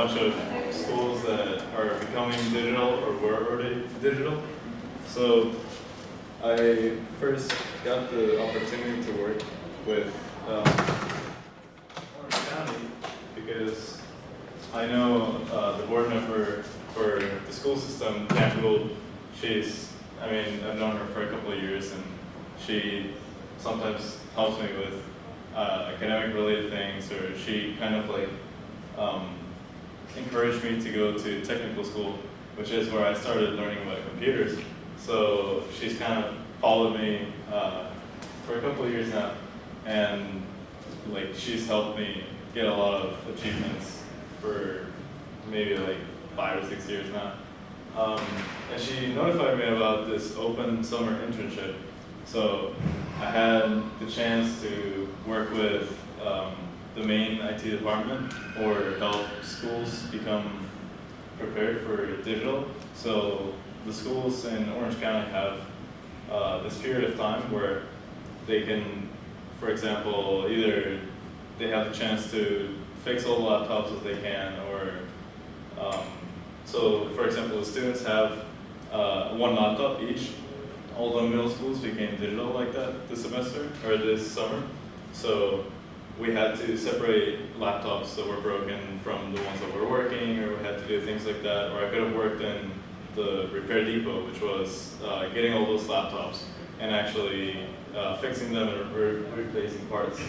bunch of schools that are becoming digital or were already digital. So I first got the opportunity to work with Orange County because I know the board member for the school system, Camp Gould. I've known her for a couple of years, and she sometimes helps me with academic related things, or she kind of like encouraged me to go to technical school, which is where I started learning about computers. So she's kind of followed me for a couple of years now, and like she's helped me get a lot of achievements for maybe like 5 or 6 years now. And she notified me about this open summer internship. So I had the chance to work with the main IT department or help schools become prepared for digital. So the schools in Orange County have this period of time where they can, for example, either they have the chance to fix all the laptops as they can, or so for example, the students have one laptop each. All the middle schools became digital like that this semester, or this summer. So we had to separate laptops that were broken from the ones that were working, or we had to do things like that. Or I could have worked in the repair depot, which was getting all those laptops and actually fixing them and replacing parts.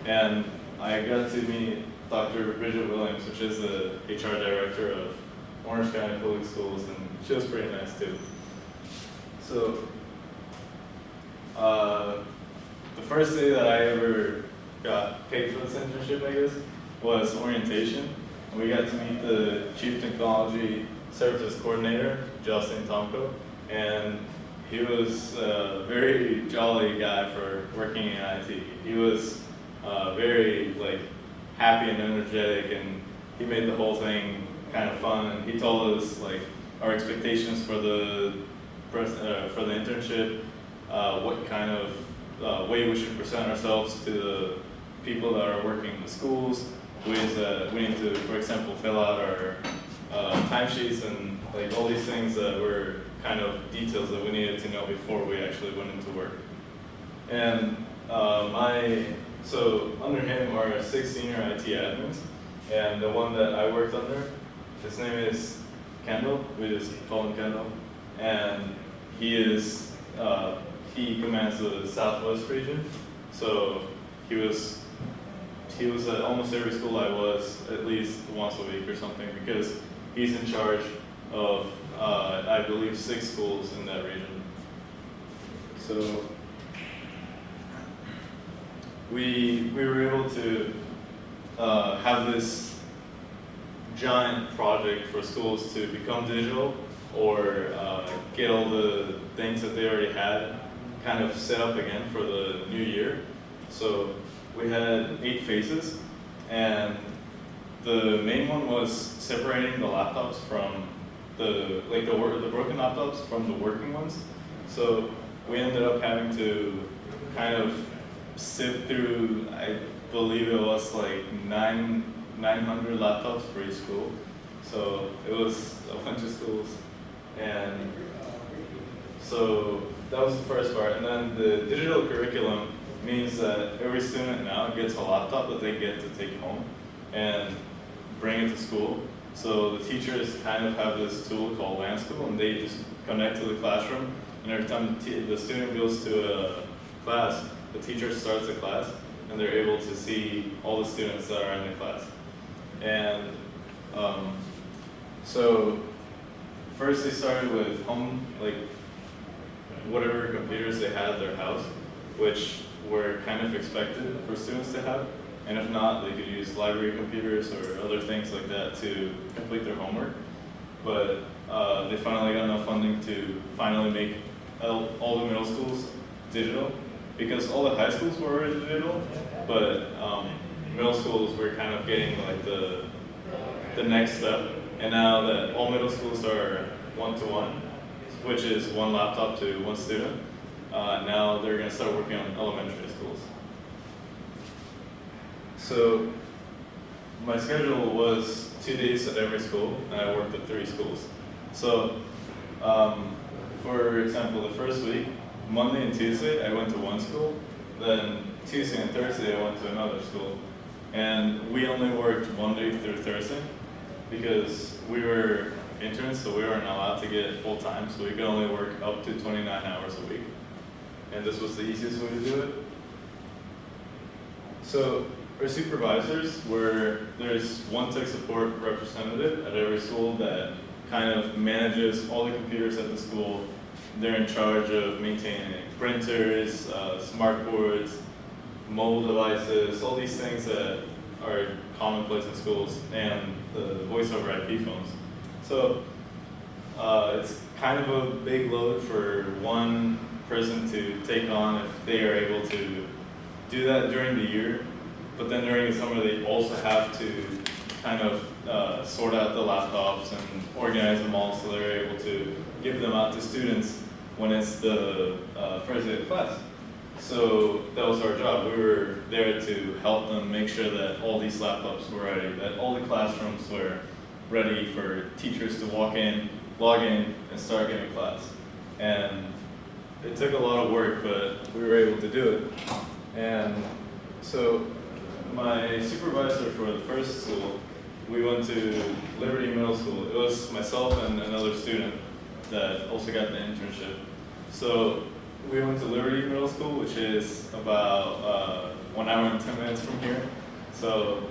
And I got to meet Dr. Bridget Williams, which is the HR director of Orange County Public Schools, and she was pretty nice too. So the first day that I ever got paid for this internship, I guess, was orientation. And we got to meet the Chief Technology Services Coordinator, Justin Tomko, and he was a very jolly guy for working in IT. He was very like happy and energetic, and he made the whole thing kind of fun. And he told us like our expectations for the internship, what kind of way we should present ourselves to the people that are working in the schools, ways that we need to, for example, fill out our timesheets, and like all these things that were kind of details that we needed to know before we actually went into work. And so under him are 6 senior IT admins, and the one that I worked under, his name is Kendall. We just call him Kendall, and he commands the Southwest region. So he was at almost every school I was at least once a week or something, because he's in charge of I believe 6 schools in that region. So we were able to have this giant project for schools to become digital, or get all the things that they already had kind of set up again for the new year. So we had 8 phases, and the main one was separating the laptops from the broken laptops from the working ones. So we ended up having to kind of sift through, I believe it was like 900 laptops for each school. So it was a bunch of schools. And so that was the first part. And then the digital curriculum means that every student now gets a laptop that they get to take home and bring it to school. So the teachers kind of have this tool called LAN School, and they just connect to the classroom. And every time the student goes to a class, the teacher starts the class, and they're able to see all the students that are in the class. And so first they started with home, like whatever computers they had at their house, which were kind of expected for students to have. And if not, they could use library computers or other things like that to complete their homework. But they finally got enough funding to finally make all the middle schools digital, because all the high schools were already digital, but middle schools were kind of getting like the next step. And now that all middle schools are 1-to-1, which is 1 laptop to 1 student, now they're going to start working on elementary schools. So my schedule was 2 days at every school, and I worked at 3 schools. So, for example, the first week, Monday and Tuesday, I went to one school. Then Tuesday and Thursday, I went to another school. And we only worked Monday through Thursday because we were interns, so we weren't allowed to get full time, so we could only work up to 29 hours a week. And this was the easiest way to do it. So our supervisors there's one tech support representative at every school that kind of manages all the computers at the school. They're in charge of maintaining printers, smart boards, mobile devices, all these things that are commonplace in schools, and the voice over IP phones. So it's kind of a big load for one person to take on if they are able to do that during the year. But then during the summer, they also have to kind of sort out the laptops and organize them all so they're able to give them out to students when it's the first day of class. So that was our job. We were there to help them make sure that all these laptops were ready, that all the classrooms were ready for teachers to walk in, log in, and start giving class. And it took a lot of work, but we were able to do it. And so my supervisor for the first school, we went to Liberty Middle School. It was myself and another student that also got the internship. So we went to Liberty Middle School, which is about 1 hour and 10 minutes from here. So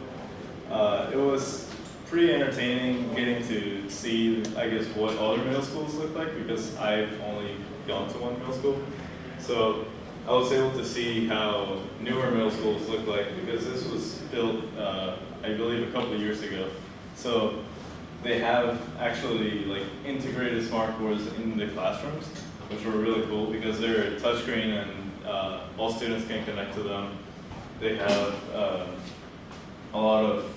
it was pretty entertaining getting to see, I guess, what other middle schools look like, because I've only gone to one middle school. So I was able to see how newer middle schools look like, because this was built, I believe, a couple of years ago. So they have actually like integrated smart boards in the classrooms, which were really cool because they're touchscreen and all students can connect to them. They have a lot of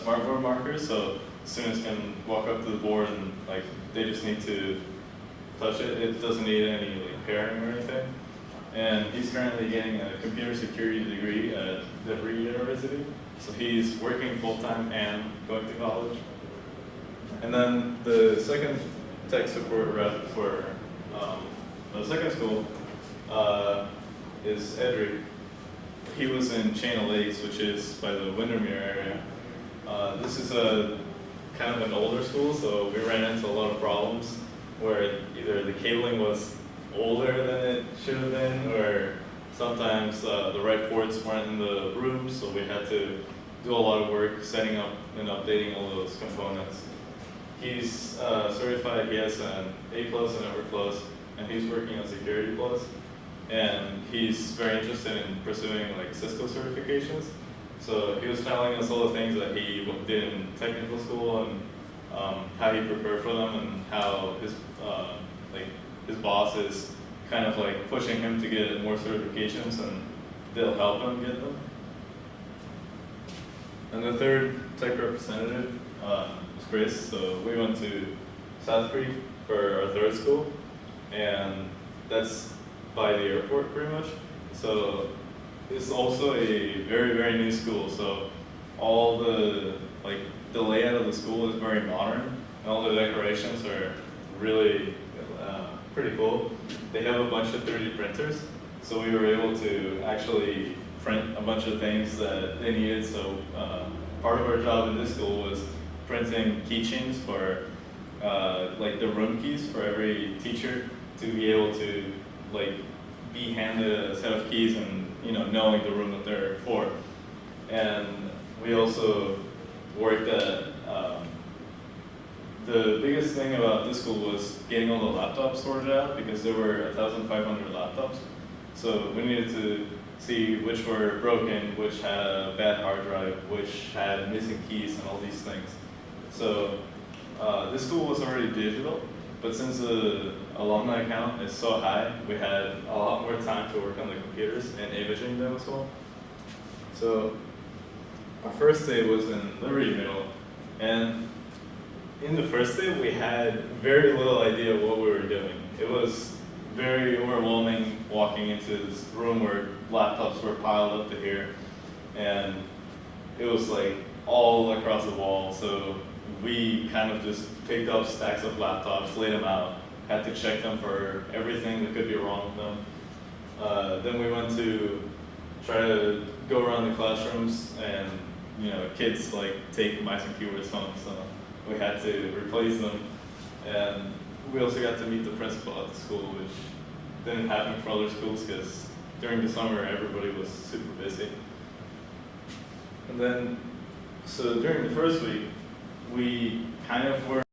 smartboard markers, so students can walk up to the board and like they just need to touch it. It doesn't need any like pairing or anything. And he's currently getting a computer security degree at Liberty University. So he's working full-time and going to college. And then the second tech support rep for the second school is Edric. He was in Channel Lakes, which is by the Windermere area. This is a kind of an older school, so we ran into a lot of problems where either the cabling was older than it should have been, or sometimes the right ports weren't in the room, so we had to do a lot of work setting up and updating all those components. He's certified, he has an A+ and EverPlus, and he's working on Security Plus, and he's very interested in pursuing like Cisco certifications. So he was telling us all the things that he did in technical school and how he prepared for them, and how his boss is kind of like pushing him to get more certifications, and they'll help him get them. And the third tech representative was Chris. So we went to South Creek for our third school, and that's by the airport pretty much. So it's also a very, very new school. So all the layout of the school is very modern, and all the decorations are really pretty cool. They have a bunch of 3D printers, so we were able to actually print a bunch of things that they needed. So part of our job in this school was printing keychains for like the room keys for every teacher to be able to be handed a set of keys and knowing the room that they're for. And we also worked at the biggest thing about this school was getting all the laptops sorted out, because there were 1,500 laptops. So we needed to see which were broken, which had a bad hard drive, which had missing keys, and all these things. So this school was already digital, but since the alumni count is so high, we had a lot more time to work on the computers and imaging them as well. So our first day was in Liberty Middle, and in the first day we had very little idea what we were doing. It was very overwhelming walking into this room where laptops were piled up to here, and it was like all across the wall. So we kind of just picked up stacks of laptops, laid them out, had to check them for everything that could be wrong with them. Then we went to try to go around the classrooms, and kids like take mice and keyboards home, so we had to replace them. And we also got to meet the principal at the school, which didn't happen for other schools because during the summer everybody was super busy. And then, so during the first week, we kind of were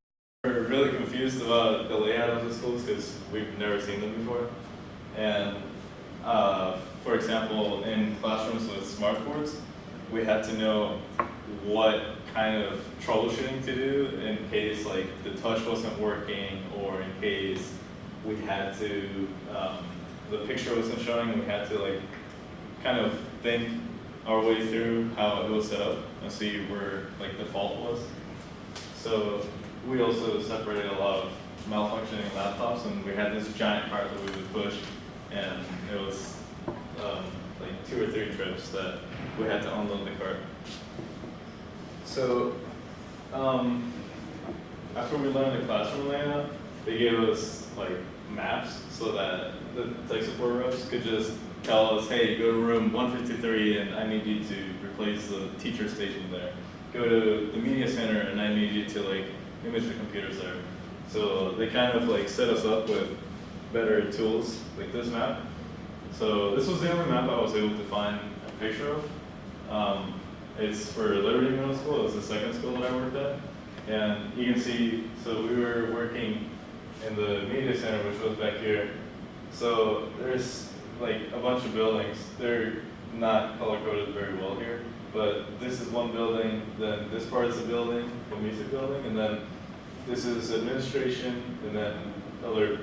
really confused about the layout of the schools because we've never seen them before. And for example, in classrooms with smartboards, we had to know what kind of troubleshooting to do in case like the touch wasn't working, or in case we had to, the picture wasn't showing, and we had to like kind of think our way through how it was set up and see where like the fault was. So we also separated a lot of malfunctioning laptops, and we had this giant cart that we would push, and it was like 2 or 3 trips that we had to unload the cart. So after we learned the classroom layout, they gave us like maps so that the tech support reps could just tell us, hey, go to room 153 and I need you to replace the teacher station there. Go to the media center and I need you to like image the computers there. So they kind of like set us up with better tools like this map. So this was the only map I was able to find a picture of. It's for Liberty Middle School. It was the second school that I worked at. And you can see, so we were working in the media center, which was back here. So there's like a bunch of buildings. They're not color-coded very well here, but this is one building, then this part is the building, the music building, and then this is administration, and then other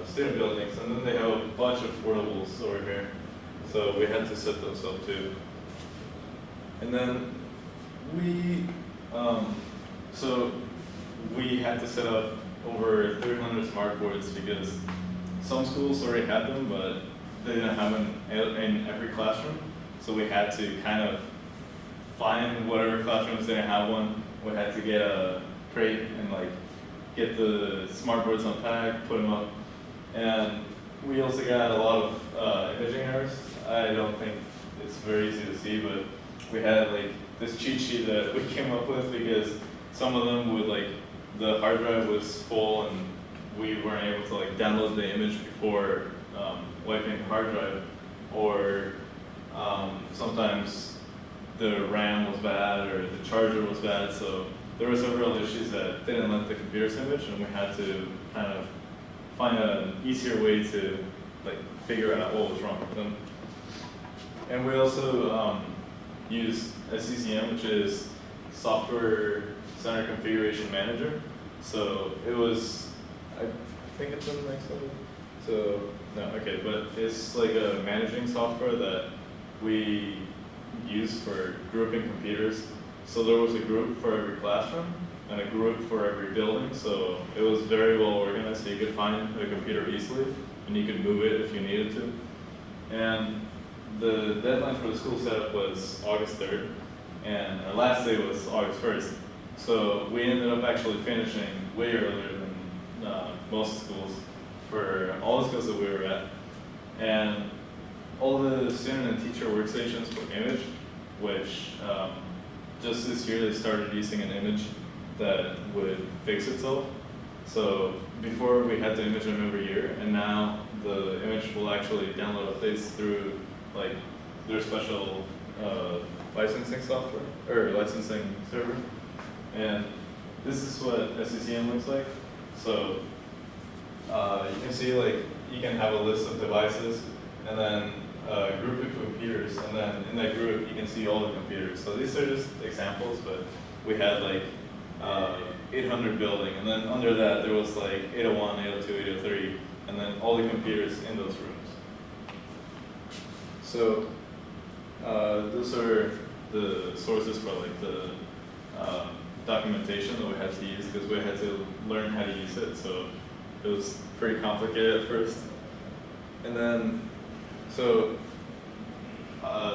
student buildings, and then they have a bunch of portables over here. So we had to set those up too. And then we, so we had to set up over 300 smart boards because some schools already had them, but they didn't have them in every classroom. So we had to kind of find whatever classrooms didn't have one. We had to get a crate and like get the smart boards unpacked, put them up. And we also got a lot of imaging errors. I don't think it's very easy to see, but we had like this cheat sheet that we came up with because some of them would like, the hard drive was full and we weren't able to like download the image before wiping the hard drive, or sometimes the RAM was bad or the charger was bad. So there were several issues that didn't let the computers image, and we had to kind of find an easier way to like figure out what was wrong with them. And we also use SCCM, which is Software Center Configuration Manager. So it was, I think it's in the next level. So, no, okay, but it's like a managing software that we use for grouping computers. So there was a group for every classroom and a group for every building. So it was very well organized, so you could find a computer easily and you could move it if you needed to. And the deadline for the school setup was August 3rd, and our last day was August 1st. So we ended up actually finishing way earlier than most schools for all the schools that we were at. And all the student and teacher workstations were imaged, which just this year they started using an image that would fix itself. So before we had to image them every year, and now the image will actually download updates through like their special licensing software or licensing server. And this is what SCCM looks like. So you can see like you can have a list of devices and then a group of computers, and then in that group you can see all the computers. So these are just examples, but we had like 800 building, and then under that there was like 801, 802, 803, and then all the computers in those rooms. So those are the sources for like the documentation that we had to use, because we had to learn how to use it. So it was pretty complicated at first. And then, so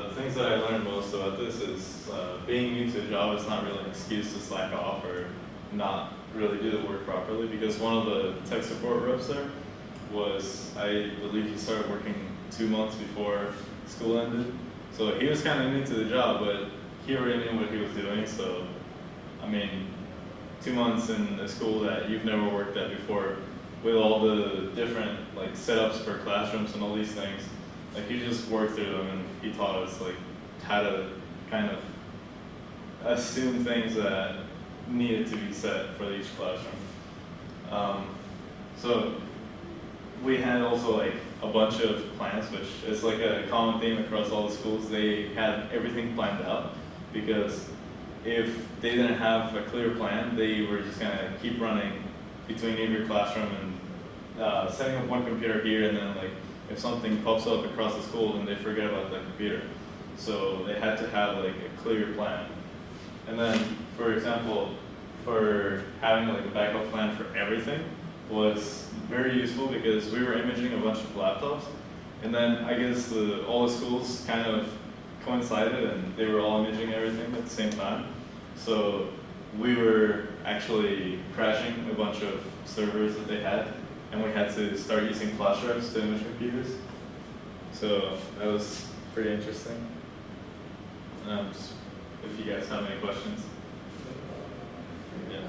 the things that I learned most about this is being new to a job is not really an excuse to slack off or not really do the work properly, because one of the tech support reps there was, I believe he started working 2 months before school ended. So he was kind of new to the job, but he already knew what he was doing. So, I mean, 2 months in a school that you've never worked at before, with all the different like setups for classrooms and all these things, like he just worked through them and he taught us like how to kind of assume things that needed to be set for each classroom. So we had also like a bunch of plans, which is like a common theme across all the schools. They had everything planned out, because if they didn't have a clear plan, they were just gonna keep running between every classroom and setting up one computer here, and then like if something pops up across the school, then they forget about that computer. So they had to have like a clear plan. And then, for example, for having like a backup plan for everything was very useful, because we were imaging a bunch of laptops, and then I guess all the schools kind of coincided and they were all imaging everything at the same time. So we were actually crashing a bunch of servers that they had, and we had to start using flash drives to image computers. So that was pretty interesting. Just if you guys have any questions. Yeah.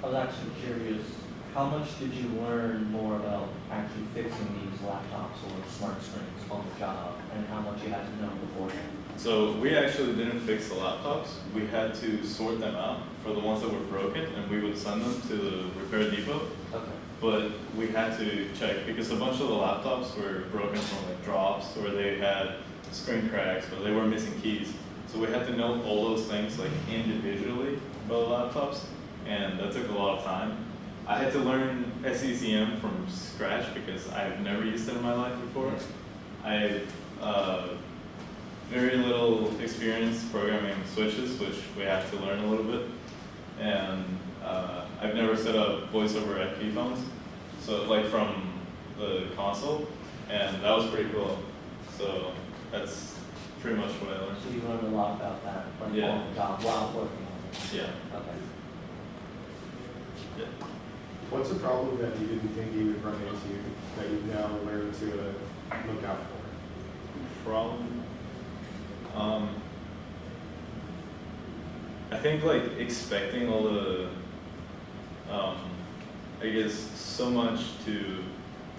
I was actually curious, how much did you learn more about actually fixing these laptops or smart screens on the job, and how much you had to know beforehand? So we actually didn't fix the laptops. We had to sort them out for the ones that were broken, and we would send them to the repair depot. Okay. But we had to check, because a bunch of the laptops were broken from like drops, or they had screen cracks, or they were missing keys. So we had to know all those things like individually about the laptops, and that took a lot of time. I had to learn SCCM from scratch, because I've never used it in my life before. I have very little experience programming switches, which we have to learn a little bit. And I've never set up voice over IP phones, so like from the console, and that was pretty cool. So that's pretty much what I learned. So you learned a lot about that, like Yeah. on the job while working on it? Yeah. Okay. Yeah. What's a problem that you didn't think you would run into that you've now learned to look out for? Problem. I think like expecting all the, I guess so much to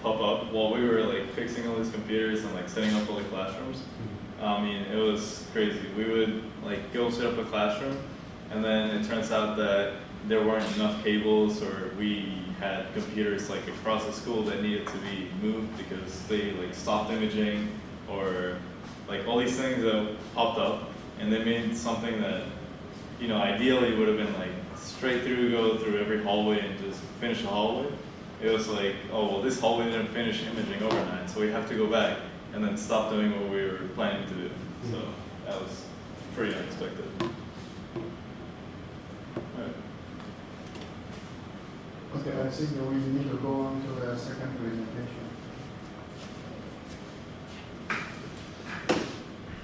pop up while we were like fixing all these computers and like setting up all the classrooms. I mean, it was crazy. We would like go set up a classroom, and then it turns out that there weren't enough cables, or we had computers like across the school that needed to be moved because they like stopped imaging, or like all these things that popped up, and they made something that, you know, ideally would have been like straight through, go through every hallway and just finish the hallway. It was like, oh, well, this hallway didn't finish imaging overnight, so we have to go back and then stop doing what we were planning to do. So that was pretty unexpected. Alright. Okay, I think we need to go on to the second presentation.